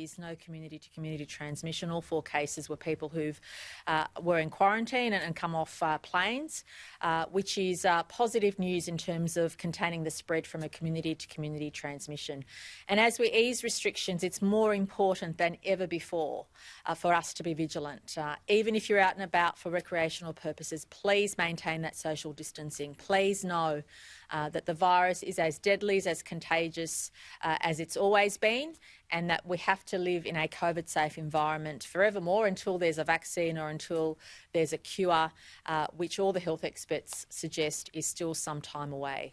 is no community-to-community transmission. All 4 cases were people who were in quarantine and come off planes, which is positive news in terms of containing the spread from a community-to-community transmission. And as we ease restrictions, it's more important than ever before for us to be vigilant. Even if you're out and about for recreational purposes, please maintain that social distancing. Please know that the virus is as deadly, as contagious as it's always been, and that we have to live in a COVID-safe environment forevermore until there's a vaccine or until there's a cure, which all the health experts suggest is still some time away.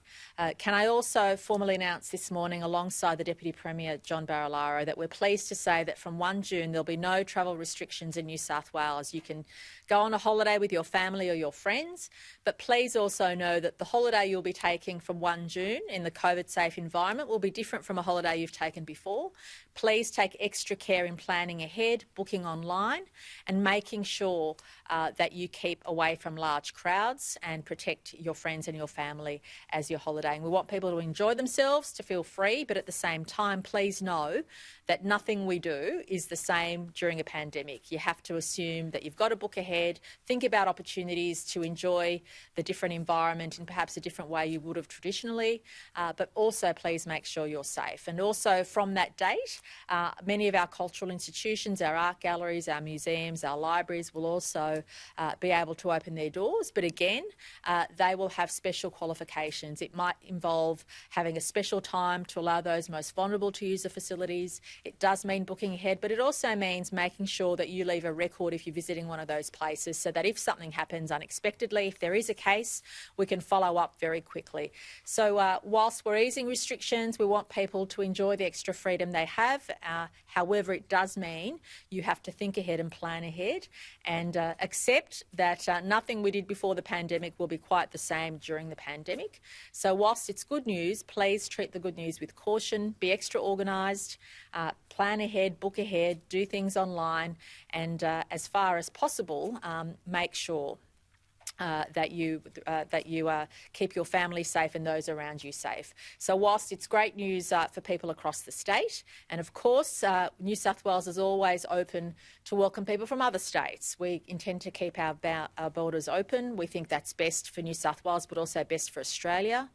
Can I also formally announce this morning, alongside the Deputy Premier, John Barilaro, that we're pleased to say that from 1 June there'll be no travel restrictions in New South Wales. You can go on a holiday with your family or your friends, but please also know that the holiday you'll be taking from 1 June in the COVID-safe environment will be different from a holiday you've taken before. Please take extra care in planning ahead, booking online, and making sure that you keep away from large crowds and protect your friends and your family as you're holidaying. We want people to enjoy themselves, to feel free, but at the same time, please know that nothing we do is the same during a pandemic. You have to assume that you've got to book ahead, think about opportunities to enjoy the different environment in perhaps a different way you would have traditionally, but also please make sure you're safe. And also from that date, many of our cultural institutions, our art galleries, our museums, our libraries will also be able to open their doors. But again, they will have special qualifications. It might involve having a special time to allow those most vulnerable to use the facilities. It does mean booking ahead, but it also means making sure that you leave a record if you're visiting one of those places, so that if something happens unexpectedly, if there is a case, we can follow up very quickly. So whilst we're easing restrictions, we want people to enjoy the extra freedom they have. However, it does mean you have to think ahead and plan ahead, and accept that nothing we did before the pandemic will be quite the same during the pandemic. So whilst it's good news, please treat the good news with caution, be extra organised, plan ahead, book ahead, do things online, and as far as possible, make sure that you keep your family safe and those around you safe. So whilst it's great news for people across the state, and of course New South Wales is always open to welcome people from other states. We intend to keep our borders open. We think that's best for New South Wales, but also best for Australia.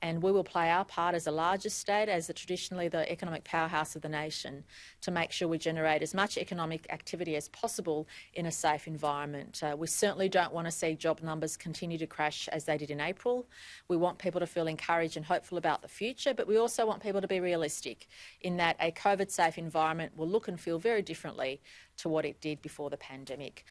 And we will play our part as the largest state, as traditionally the economic powerhouse of the nation, to make sure we generate as much economic activity as possible in a safe environment. We certainly don't want to see job numbers continue to crash as they did in April. We want people to feel encouraged and hopeful about the future, but we also want people to be realistic in that a COVID-safe environment will look and feel very differently to what it did before the pandemic.